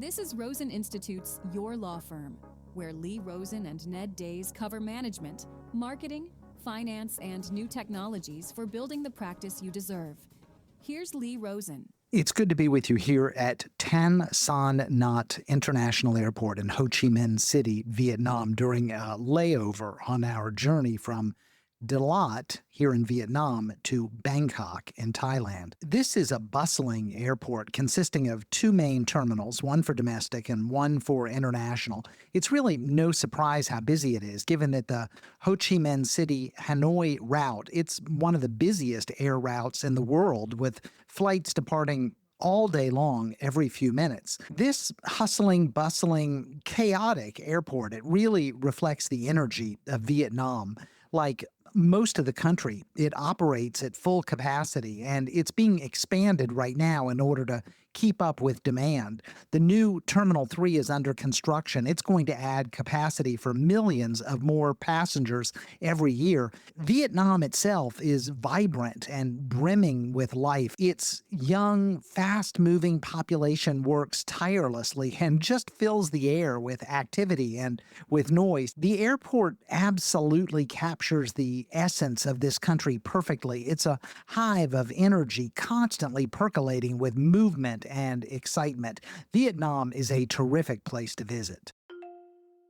This is Rosen Institute's Your Law Firm, where Lee Rosen and Ned Days cover management, marketing, finance, and new technologies for building the practice you deserve. Here's Lee Rosen. It's good to be with you here at Tan Son Nhat International Airport in Ho Chi Minh City, Vietnam, during a layover on our journey from Nhat here in Vietnam to Bangkok in Thailand. This is a bustling airport consisting of two main terminals, one for domestic and one for international. It's really no surprise how busy it is, given that the Ho Chi Minh City Hanoi route, it's one of the busiest air routes in the world, with flights departing all day long, every few minutes. This hustling, bustling, chaotic airport, it really reflects the energy of Vietnam. Like most of the country, it operates at full capacity, and it's being expanded right now in order to keep up with demand. The new Terminal 3 is under construction. It's going to add capacity for millions of more passengers every year. Vietnam itself is vibrant and brimming with life. Its young, fast-moving population works tirelessly and just fills the air with activity and with noise. The airport absolutely captures the essence of this country perfectly. It's a hive of energy constantly percolating with movement and excitement. Vietnam is a terrific place to visit.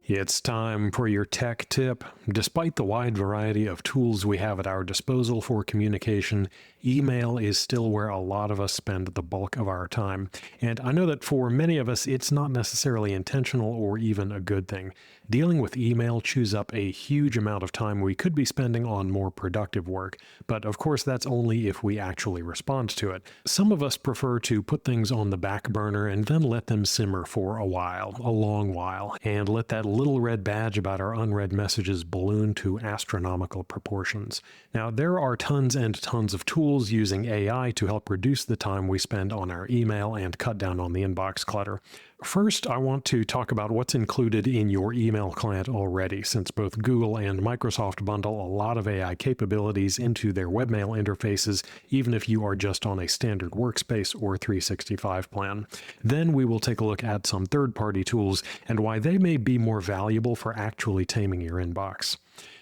It's time for your tech tip. Despite the wide variety of tools we have at our disposal for communication, email is still where a lot of us spend the bulk of our time. And I know that for many of us, it's not necessarily intentional or even a good thing. Dealing with email chews up a huge amount of time we could be spending on more productive work, but of course that's only if we actually respond to it. Some of us prefer to put things on the back burner and then let them simmer for a while, a long while, and let that little red badge about our unread messages balloon to astronomical proportions. Now, there are tons and tons of tools using AI to help reduce the time we spend on our email and cut down on the inbox clutter. First, I want to talk about what's included in your email client already, since both Google and Microsoft bundle a lot of AI capabilities into their webmail interfaces, even if you are just on a standard workspace or 365 plan. Then we will take a look at some third-party tools and why they may be more valuable for actually taming your inbox.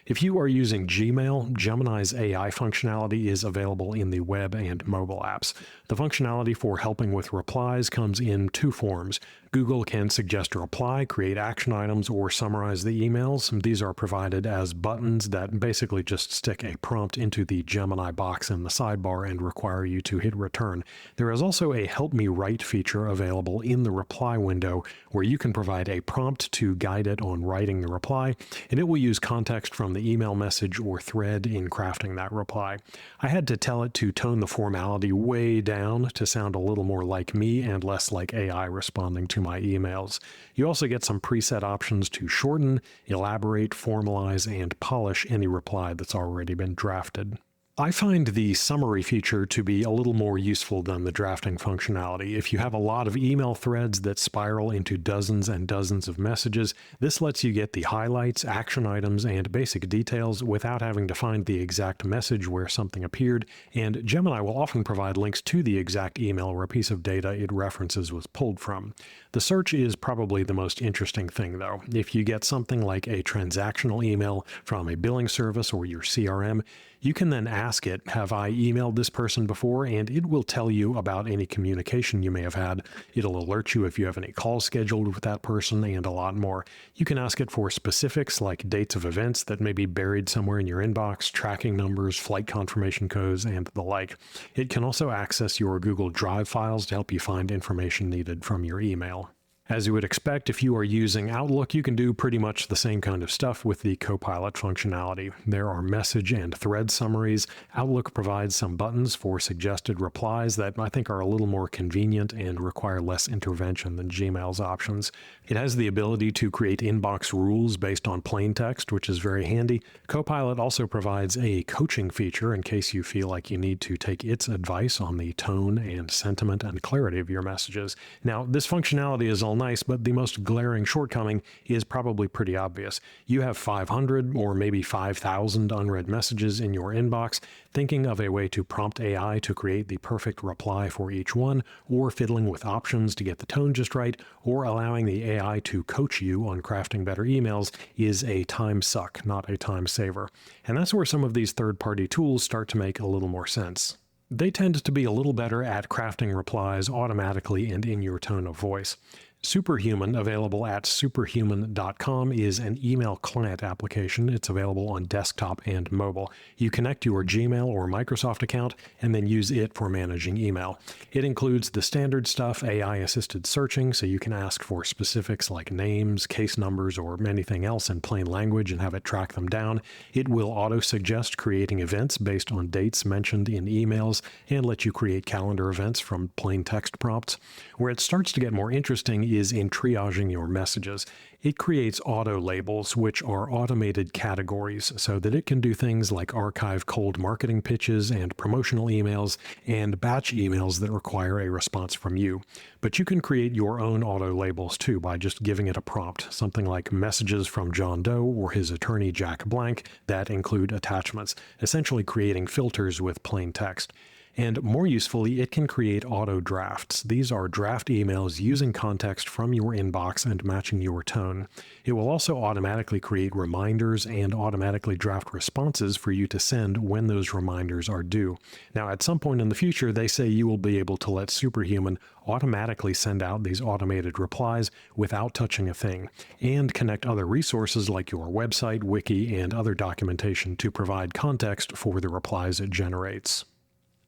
If you are using Gmail, Gemini's AI functionality is available in the web and mobile apps. The functionality for helping with replies comes in two forms. Google can suggest a reply, create action items, or summarize the emails. These are provided as buttons that basically just stick a prompt into the Gemini box in the sidebar and require you to hit return. There is also a Help Me Write feature available in the reply window where you can provide a prompt to guide it on writing the reply, and it will use context from the email message or thread in crafting that reply. I had to tell it to tone the formality way down to sound a little more like me and less like AI responding to my emails. You also get some preset options to shorten, elaborate, formalize, and polish any reply that's already been drafted. I find the summary feature to be a little more useful than the drafting functionality. If you have a lot of email threads that spiral into dozens and dozens of messages, this lets you get the highlights, action items, and basic details without having to find the exact message where something appeared, and Gemini will often provide links to the exact email where a piece of data it references was pulled from. The search is probably the most interesting thing, though. If you get something like a transactional email from a billing service or your CRM, you can then ask it, have I emailed this person before? And it will tell you about any communication you may have had. It'll alert you if you have any calls scheduled with that person and a lot more. You can ask it for specifics like dates of events that may be buried somewhere in your inbox, tracking numbers, flight confirmation codes, and the like. It can also access your Google Drive files to help you find information needed from your email. As you would expect, if you are using Outlook, you can do pretty much the same kind of stuff with the Copilot functionality. There are message and thread summaries. Outlook provides some buttons for suggested replies that I think are a little more convenient and require less intervention than Gmail's options. It has the ability to create inbox rules based on plain text, which is very handy. Copilot also provides a coaching feature in case you feel like you need to take its advice on the tone and sentiment and clarity of your messages. Now, this functionality is almost nice, but the most glaring shortcoming is probably pretty obvious. You have 500 or maybe 5,000 unread messages in your inbox. Thinking of a way to prompt AI to create the perfect reply for each one, or fiddling with options to get the tone just right, or allowing the AI to coach you on crafting better emails is a time suck, not a time saver. And that's where some of these third-party tools start to make a little more sense. They tend to be a little better at crafting replies automatically and in your tone of voice. Superhuman, available at superhuman.com, is an email client application. It's available on desktop and mobile. You connect your Gmail or Microsoft account and then use it for managing email. It includes the standard stuff, AI-assisted searching, so you can ask for specifics like names, case numbers, or anything else in plain language and have it track them down. It will auto-suggest creating events based on dates mentioned in emails and let you create calendar events from plain text prompts. Where it starts to get more interesting is in triaging your messages. It creates auto labels, which are automated categories, so that it can do things like archive cold marketing pitches and promotional emails and batch emails that require a response from you. But you can create your own auto labels too by just giving it a prompt, something like messages from John Doe or his attorney Jack Blank that include attachments, essentially creating filters with plain text. And more usefully, it can create auto drafts. These are draft emails using context from your inbox and matching your tone. It will also automatically create reminders and automatically draft responses for you to send when those reminders are due. Now, at some point in the future, they say you will be able to let Superhuman automatically send out these automated replies without touching a thing, and connect other resources like your website, wiki, and other documentation to provide context for the replies it generates.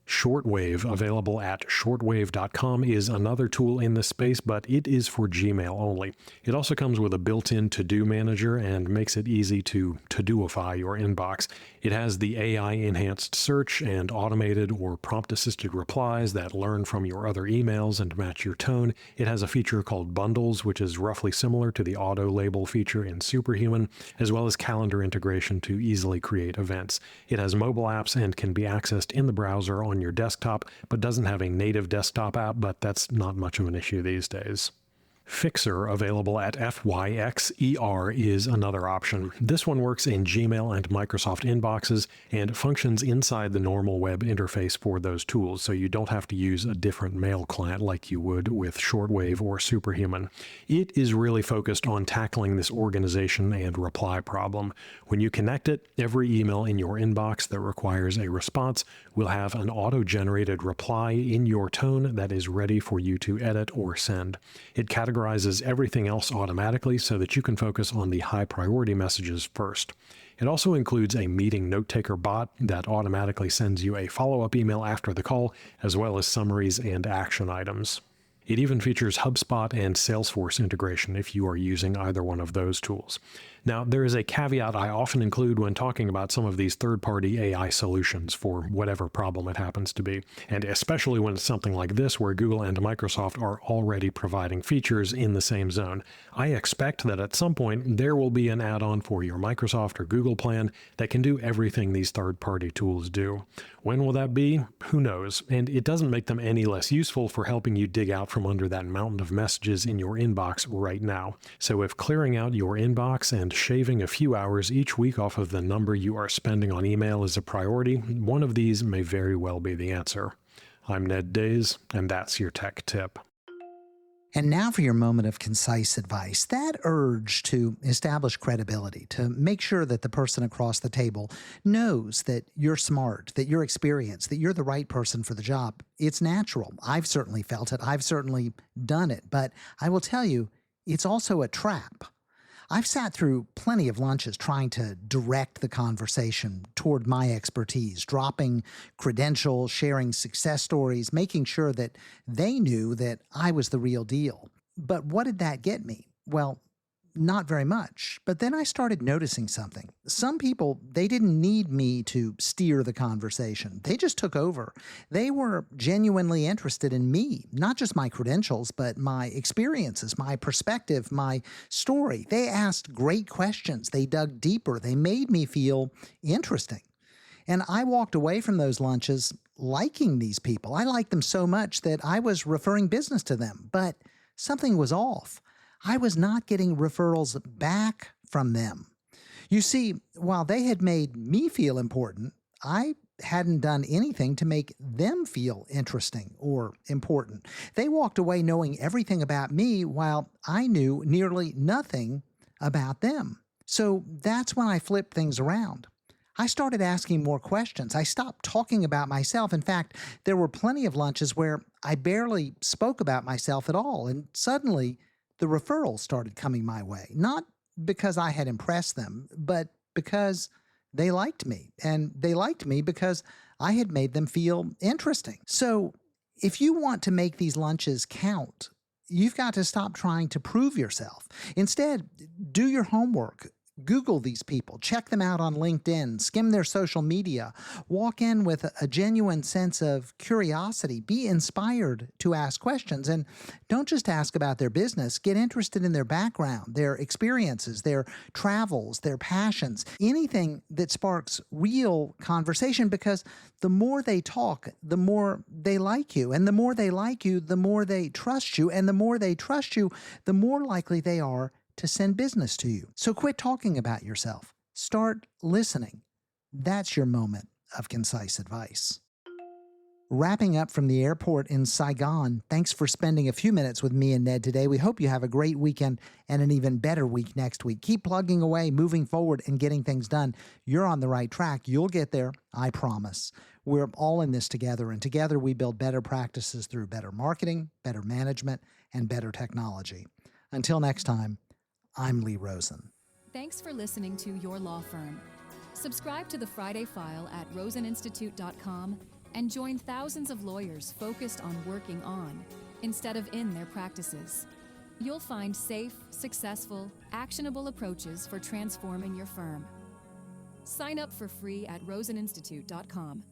Shortwave, available at shortwave.com, is another tool in this space, but it is for Gmail only. It also comes with a built-in to-do manager and makes it easy to to-doify your inbox. It has the AI-enhanced search and automated or prompt-assisted replies that learn from your other emails and match your tone. It has a feature called Bundles, which is roughly similar to the auto-label feature in Superhuman, as well as calendar integration to easily create events. It has mobile apps and can be accessed in the browser on your desktop, but doesn't have a native desktop app, but that's not much of an issue these days. Fixer, available at FYXER, is another option. This one works in Gmail and Microsoft inboxes and functions inside the normal web interface for those tools, so you don't have to use a different mail client like you would with Shortwave or Superhuman. It is really focused on tackling this organization and reply problem. When you connect it, every email in your inbox that requires a response will have an auto-generated reply in your tone that is ready for you to edit or send. It categorizes everything else automatically so that you can focus on the high priority messages first. It also includes a meeting note-taker bot that automatically sends you a follow-up email after the call, as well as summaries and action items. It even features HubSpot and Salesforce integration if you are using either one of those tools. Now, there is a caveat I often include when talking about some of these third-party AI solutions for whatever problem it happens to be, and especially when it's something like this where Google and Microsoft are already providing features in the same zone. I expect that at some point there will be an add-on for your Microsoft or Google plan that can do everything these third-party tools do. When will that be? Who knows? And it doesn't make them any less useful for helping you dig out from under that mountain of messages in your inbox right now. So if clearing out your inbox and shaving a few hours each week off of the number you are spending on email is a priority, one of these may very well be the answer. I'm Ned Days, and that's your tech tip. And now for your moment of concise advice. That urge to establish credibility, to make sure that the person across the table knows that you're smart, that you're experienced, that you're the right person for the job. It's natural. I've certainly felt it. I've certainly done it. But I will tell you, it's also a trap. I've sat through plenty of lunches trying to direct the conversation toward my expertise, dropping credentials, sharing success stories, making sure that they knew that I was the real deal. But what did that get me? Well, not very much. But then I started noticing something. Some people, they didn't need me to steer the conversation. They just took over. They were genuinely interested in me, not just my credentials, but my experiences, my perspective, my story. They asked great questions. They dug deeper. They made me feel interesting. And I walked away from those lunches liking these people. I liked them so much that I was referring business to them. But something was off. I was not getting referrals back from them. You see, while they had made me feel important, I hadn't done anything to make them feel interesting or important. They walked away knowing everything about me while I knew nearly nothing about them. So that's when I flipped things around. I started asking more questions. I stopped talking about myself. In fact, there were plenty of lunches where I barely spoke about myself at all. And suddenly, the referrals started coming my way. Not because I had impressed them, but because they liked me. And they liked me because I had made them feel interesting. So if you want to make these lunches count, you've got to stop trying to prove yourself. Instead, do your homework. Google these people, check them out on LinkedIn, skim their social media, walk in with a genuine sense of curiosity, be inspired to ask questions, and don't just ask about their business, get interested in their background, their experiences, their travels, their passions, anything that sparks real conversation, because the more they talk, the more they like you, and the more they like you, the more they trust you, and the more they trust you, the more likely they are to send business to you. So quit talking about yourself. Start listening. That's your moment of concise advice. Wrapping up from the airport in Saigon, thanks for spending a few minutes with me and Ned today. We hope you have a great weekend and an even better week next week. Keep plugging away, moving forward, and getting things done. You're on the right track. You'll get there, I promise. We're all in this together, and together we build better practices through better marketing, better management, and better technology. Until next time, I'm Lee Rosen. Thanks for listening to Your Law Firm. Subscribe to the Friday File at roseninstitute.com and join thousands of lawyers focused on working on instead of in their practices. You'll find safe, successful, actionable approaches for transforming your firm. Sign up for free at roseninstitute.com.